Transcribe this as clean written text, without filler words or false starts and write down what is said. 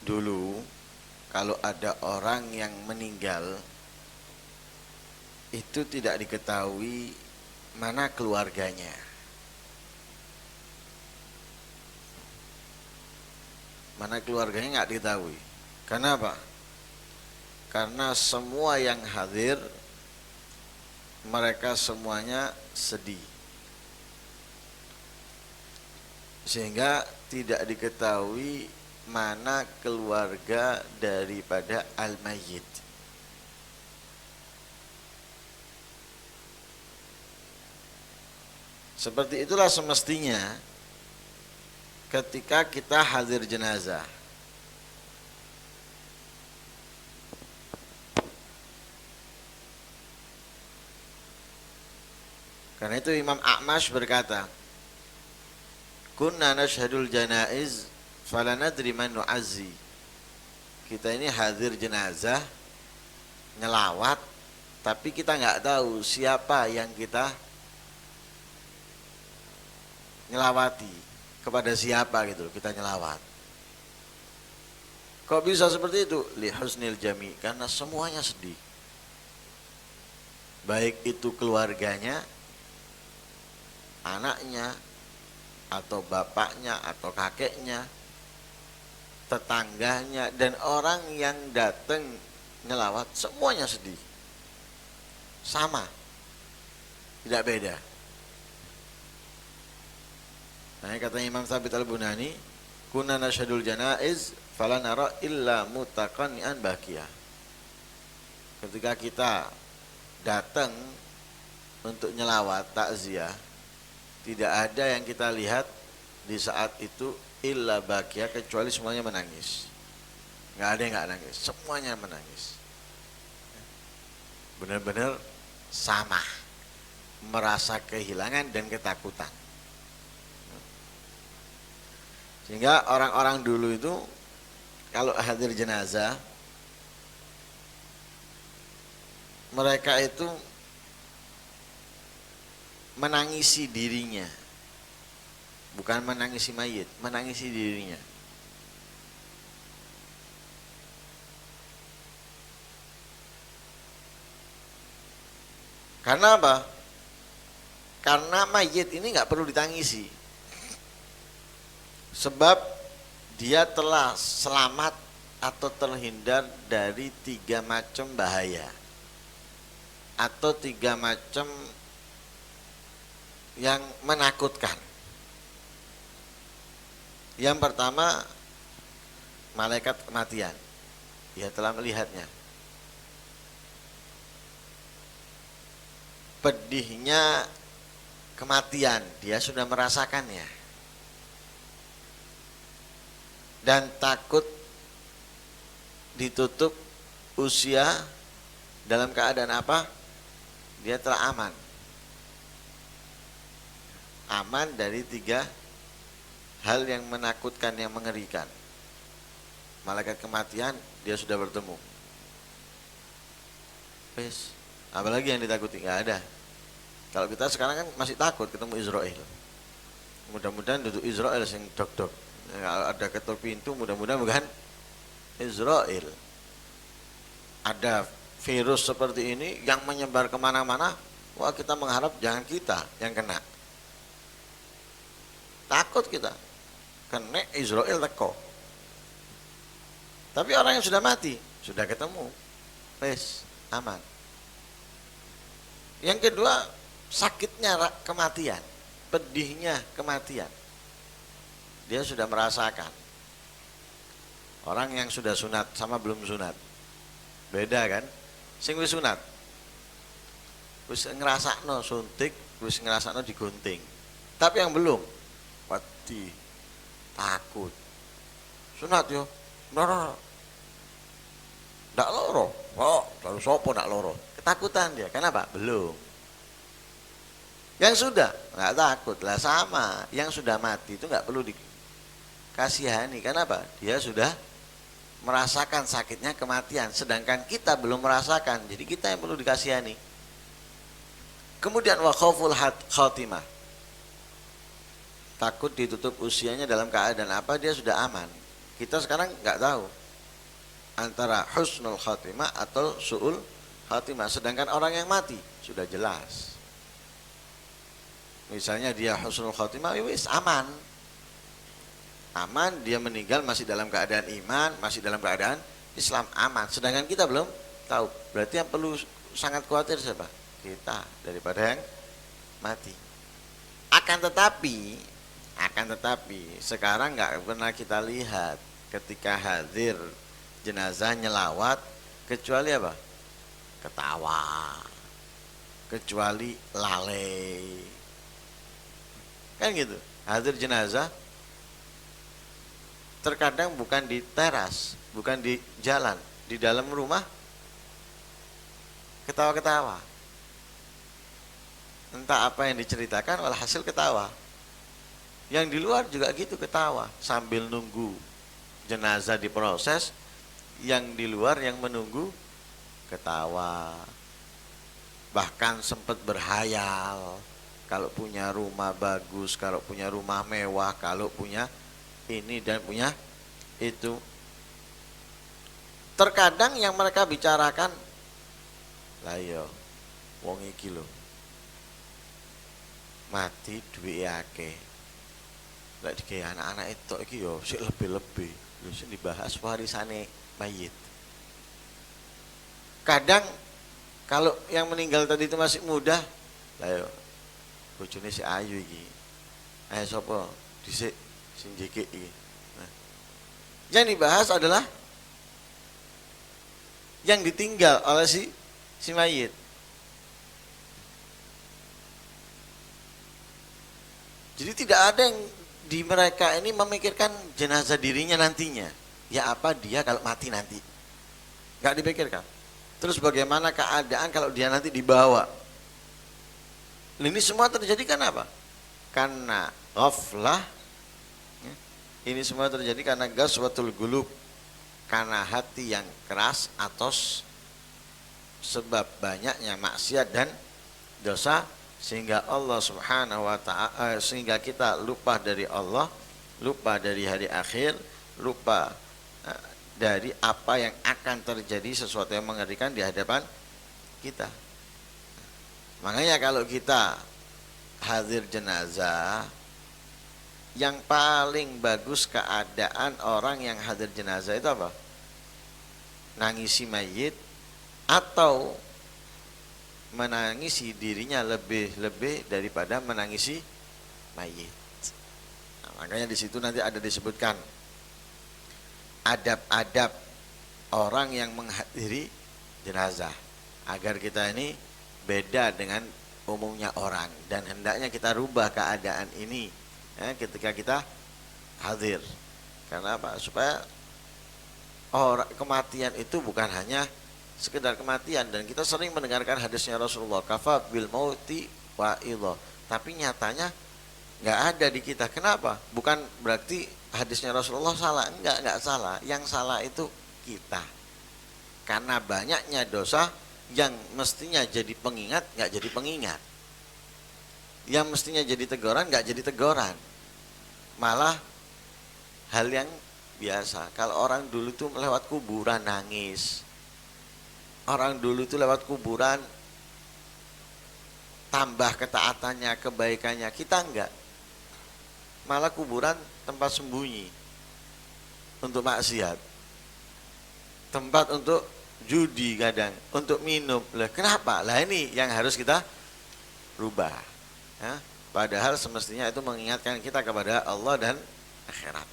Dulu kalau ada orang yang meninggal itu tidak diketahui mana keluarganya. Mana keluarganya nggak diketahui. Karena apa? Karena semua yang hadir mereka semuanya sedih. Sehingga tidak diketahui mana keluarga daripada al-mayyit. Seperti itulah semestinya ketika kita hadir jenazah. Karena itu Imam A'mash berkata, "Kunna nashhadul janaiz falanadri man nu'azzi." Kita ini hadir jenazah, nyelawat, tapi kita nggak tahu siapa yang kita nyelawati, kepada siapa gitu kita nyelawat. Kok bisa seperti itu? Li husnil jami, karena semuanya sedih. Baik itu keluarganya, anaknya, atau bapaknya, atau kakeknya, tetangganya, dan orang yang datang nyelawat, semuanya sedih. Sama, tidak beda. Nah, kata Imam Thabit Al-Bunani, kunna nasyhadul janaiz fala nara illa mutaqanni'an bakiyah. Ketika kita datang untuk nyelawat takziah, tidak ada yang kita lihat di saat itu illa bakiyah, kecuali semuanya menangis. Nggak ada yang nggak nangis, semuanya menangis. Benar-benar sama, merasa kehilangan dan ketakutan. Sehingga orang-orang dulu itu kalau hadir jenazah, mereka itu menangisi dirinya, bukan menangisi mayit, menangisi dirinya. Karena apa? Karena mayit ini nggak perlu ditangisi. Sebab dia telah selamat atau terhindar dari 3 macam bahaya, atau 3 macam yang menakutkan. Yang pertama, malaikat kematian, dia telah melihatnya. Pedihnya kematian, dia sudah merasakannya. Dan takut ditutup usia dalam keadaan apa? Dia telah aman. Aman dari 3 hal yang menakutkan, yang mengerikan. Malaikat kematian, dia sudah bertemu. Wes, apalagi yang ditakuti? Nggak ada. Kalau kita sekarang kan masih takut ketemu Israel. Mudah-mudahan duduk Israel sing dok-dok. Ada ketuk pintu, mudah-mudahan bukan Israel. Ada virus seperti ini yang menyebar kemana-mana, wah kita mengharap jangan kita yang kena. Takut kita, kena Israel teko. Tapi orang yang sudah mati, sudah ketemu, wes aman. Yang kedua, sakitnya kematian, pedihnya kematian. Dia sudah merasakan. Orang yang sudah sunat sama belum sunat, beda kan? Sing wis sunat, wis ngerasakno suntik, wis ngerasakno digunting. Tapi yang belum, wedi, takut. Sunat yo, loro. Ndak loro. Oh, lalu sopo ndak loro? Ketakutan dia. Kenapa? Belum. Yang sudah nggak takut lah, sama. Yang sudah mati itu nggak perlu dikasihani. Kenapa? Dia sudah merasakan sakitnya kematian, sedangkan kita belum merasakan. Jadi kita yang perlu dikasihani. Kemudian wa khauful khatimah, takut ditutup usianya dalam keadaan apa? Dia sudah aman. Kita sekarang nggak tahu antara husnul khatimah atau su'ul khatimah. Sedangkan orang yang mati sudah jelas. Misalnya dia husnul khatimah, wis aman. Aman, dia meninggal masih dalam keadaan iman, masih dalam keadaan Islam, aman. Sedangkan kita belum tahu. Berarti yang perlu sangat khawatir siapa? Kita daripada yang mati. Akan tetapi sekarang nggak pernah kita lihat ketika hadir jenazah nyelawat kecuali apa? Ketawa, kecuali lalai, kan gitu. Hadir jenazah terkadang bukan di teras, bukan di jalan, di dalam rumah ketawa-ketawa. Entah apa yang diceritakan, walhasil ketawa. Yang di luar juga gitu, ketawa sambil nunggu jenazah diproses. Yang di luar yang menunggu ketawa. Bahkan sempat berhayal kalau punya rumah bagus, kalau punya rumah mewah, kalau punya ini dan punya itu. Terkadang yang mereka bicarakan, lah yo wong iki lho mati duwe akeh. Lek dike anak-anak itu iki yo sik lebih-lebih. Lho sing dibahas warisane mayit. Kadang kalau yang meninggal tadi itu masih muda, lah yo bojone si ayu iki. Ayo sapa dhisik sing jekik iki. Nah, yang dibahas adalah yang ditinggal oleh si mayit. Jadi tidak ada yang di mereka ini memikirkan jenazah dirinya nantinya. Ya apa dia kalau mati nanti? Gak dipikirkan. Terus bagaimana keadaan kalau dia nanti dibawa? Ini semua terjadi karena apa? Karena ghaflah. Ini semua terjadi karena ghaswatul qulub. Karena hati yang keras atau sebab banyaknya maksiat dan dosa, sehingga Allah Subhanahu wa ta'ala, sehingga kita lupa dari Allah, lupa dari hari akhir, lupa dari apa yang akan terjadi, sesuatu yang mengerikan di hadapan kita. Makanya kalau kita hadir jenazah, yang paling bagus keadaan orang yang hadir jenazah itu apa? Nangisi mayit atau menangisi dirinya lebih-lebih daripada menangisi mayit. Nah, makanya di situ nanti ada disebutkan adab-adab orang yang menghadiri jenazah agar kita ini beda dengan umumnya orang, dan hendaknya kita rubah keadaan ini ya, ketika kita hadir. Karena apa? Supaya orang kematian itu bukan hanya sekedar kematian, dan kita sering mendengarkan hadisnya Rasulullah, kafa bil mauti wa'idha, tapi nyatanya nggak ada di kita. Kenapa? Bukan berarti hadisnya Rasulullah salah, enggak salah. Yang salah itu kita, karena banyaknya dosa yang mestinya jadi pengingat nggak jadi pengingat, yang mestinya jadi teguran nggak jadi teguran, malah hal yang biasa. Kalau orang dulu tuh lewat kuburan nangis, orang dulu tuh lewat kuburan tambah ketaatannya, kebaikannya, kita enggak. Malah kuburan tempat sembunyi untuk maksiat, tempat untuk judi, kadang untuk minum. Lah kenapa? Lah ini yang harus kita rubah ya? Padahal semestinya itu mengingatkan kita kepada Allah dan akhirat.